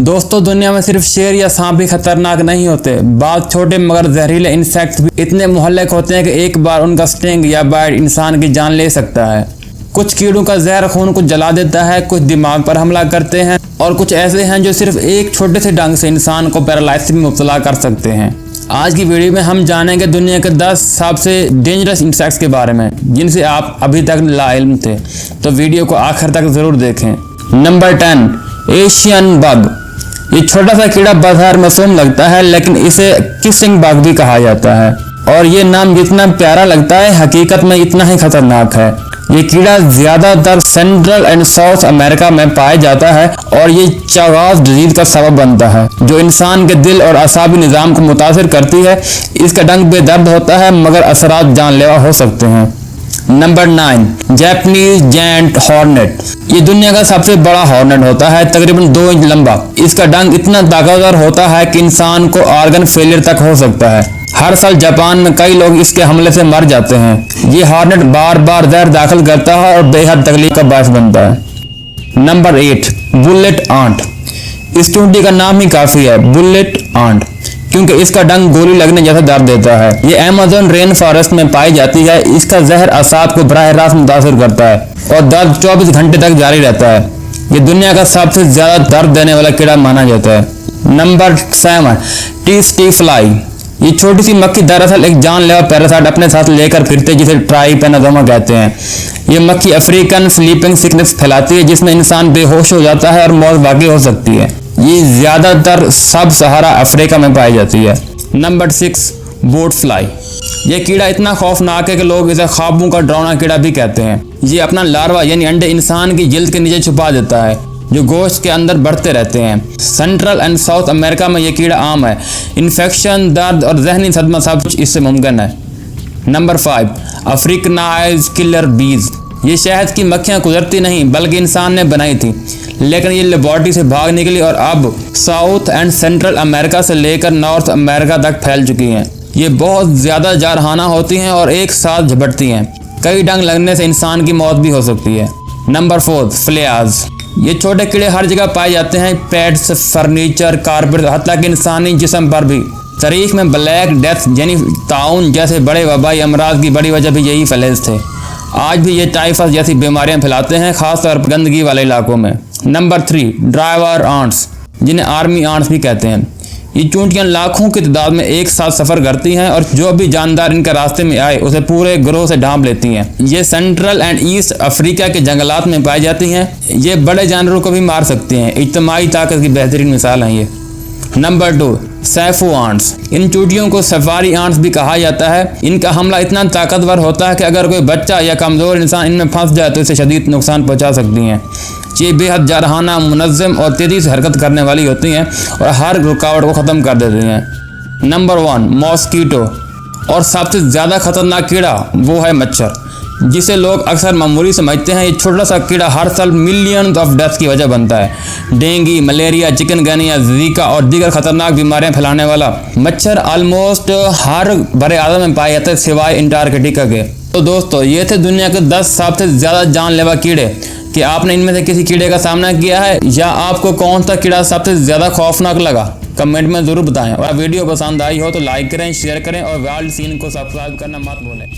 दोस्तों, दुनिया में सिर्फ शेर या सांप ही खतरनाक नहीं होते। बहुत छोटे मगर जहरीले इंसेक्ट्स भी इतने मुहल्लिक होते हैं कि एक बार उनका स्टिंग या बाइट इंसान की जान ले सकता है। कुछ कीड़ों का जहर खून को जला देता है, कुछ दिमाग पर हमला करते हैं और कुछ ऐसे हैं जो सिर्फ एक छोटे से डंग से इंसान को पैरालाइसिस में मुब्तला कर सकते हैं। आज की वीडियो में हम जानेंगे दुनिया के 10 सबसे डेंजरस इंसेक्ट्स के बारे में जिनसे आप अभी तक लाइल्म थे, तो वीडियो को आखिर तक जरूर देखें। Number 10, Asian bug. ये छोटा सा कीड़ा बाजार मासूम लगता है, लेकिन इसे किसिंग बग भी कहा जाता है और ये नाम जितना प्यारा लगता है हकीकत में इतना ही खतरनाक है। ये कीड़ा ज्यादातर सेंट्रल एंड साउथ अमेरिका में पाया जाता है और ये चागास डिजीज का सबब बनता है जो इंसान के दिल और असाबी निजाम को मुतासिर करती है। इसका डंक बेदर्द होता है मगर असरात जानलेवा हो सकते हैं। Number 9, Japanese giant hornet. ये दुनिया का सबसे बड़ा हॉर्नेट होता है, तकरीबन 2 इंच लंबा। इसका डंक इतना ताकतवर होता है कि इंसान को ऑर्गन फेलियर तक हो सकता है। हर साल जापान में कई लोग इसके हमले से मर जाते हैं। ये हॉर्नेट बार बार जहर दाखिल करता है और बेहद तकलीफ का बायस बनता है। Number 8, bullet ant. इस चूंटी का नाम ही काफी है, बुलेट आंट, क्योंकि इसका डंक गोली लगने जैसा दर्द देता है। ये अमेज़न रेन फॉरेस्ट में पाई जाती है। इसका जहर असाब को बराह रास्त मुतासिर करता है और दर्द 24 घंटे तक जारी रहता है। ये दुनिया का सबसे ज्यादा दर्द देने वाला कीड़ा माना जाता है। Number 7, T fly. ये छोटी सी मक्खी दरअसल एक जानलेवा पैरासाइट अपने साथ लेकर फिरते जिसे ट्राइपेनोसोमा कहते हैं। ये मक्खी अफ्रीकन स्लीपिंग सिकनेस फैलाती है जिसमें इंसान बेहोश हो जाता है और मौत वाकई हो सकती है। ये ज्यादातर सब सहारा अफ्रीका में पाई जाती है। Number 6, boat fly. ये कीड़ा इतना खौफनाक है कि लोग इसे ख्वाबों का डरावना कीड़ा भी कहते हैं। ये अपना लार्वा यानी अंडे इंसान की जिल्द के नीचे छुपा देता है जो गोश्त के अंदर बढ़ते रहते हैं। सेंट्रल एंड साउथ अमेरिका में यह कीड़ा आम है। इन्फेक्शन, दर्द और जहनी सदमा सब कुछ इससे मुमकिन है। नंबर 5, अफ्रीकनाइज्ड किलर बीज। ये शहद की मक्खियां कुदरती नहीं बल्कि इंसान ने बनाई थी, लेकिन ये लेबॉर्ट्री से भाग निकली और अब साउथ एंड सेंट्रल अमेरिका से लेकर नॉर्थ अमेरिका तक फैल चुकी हैं। ये बहुत ज्यादा जारहाना होती हैं और एक साथ झपटती हैं। कई डंग लगने से इंसान की मौत भी हो सकती है। नंबर 4, फ्लेयाज। ये छोटे कीड़े हर जगह पाए जाते हैं, पेट्स, फर्नीचर, कारपेट, हत्ता कि इंसानी जिस्म पर भी। तारीख में ब्लैक डेथ यानी ताउन जैसे बड़े वबाई अमराज की बड़ी वजह भी यही फ्लेज थे। आज भी ये टाइफस जैसी बीमारियां फैलाते हैं, खासतौर पर गंदगी वाले इलाकों में। नंबर 3, ड्राइवर आंट्स, जिन्हें आर्मी आंट्स भी कहते हैं। ये चूंटियां लाखों की तादाद में एक साथ सफर करती हैं और जो भी जानदार इनके रास्ते में आए उसे पूरे ग्रोह से ढांप लेती हैं। ये सेंट्रल एंड ईस्ट अफ्रीका के जंगलात में पाई जाती हैं। ये बड़े जानवरों को भी मार सकती हैं। इज्तिमाई ताकत की बेहतरीन मिसाल है ये। Number 2, Saifu ants. इन चूटियों को सफारी आंट्स भी कहा जाता है। इनका हमला इतना ताकतवर होता है कि अगर कोई बच्चा या कमजोर इंसान इनमें फंस जाए तो इसे शदीद नुकसान पहुंचा सकती हैं। ये बेहद जारहाना, मुनज़्ज़म और तेजी से हरकत करने वाली होती हैं और हर रुकावट को ख़त्म कर देती हैं। Number 1, mosquito. और सबसे ज़्यादा खतरनाक कीड़ा वो है मच्छर, जिसे लोग अक्सर मामूली समझते हैं। ये छोटा सा कीड़ा हर साल मिलियंस ऑफ डेथ्स की वजह बनता है। डेंगू, मलेरिया, चिकनगुनिया, ज़ीका और दीगर खतरनाक बीमारियां फैलाने वाला मच्छर ऑलमोस्ट हर बड़े आदम में पाए जाते हैं सिवाय अंटार्कटिका के। तो दोस्तों, ये थे दुनिया के 10 सबसे ज़्यादा जानलेवा कीड़े। कि आपने इनमें से किसी कीड़े का सामना किया है या आपको कौन सा कीड़ा सबसे ज़्यादा खौफनाक लगा? कमेंट में ज़रूर बताएं। और वीडियो पसंद आई हो तो लाइक करें, शेयर करें और वर्ल्ड सीन को सब्सक्राइब करना मत भूलें।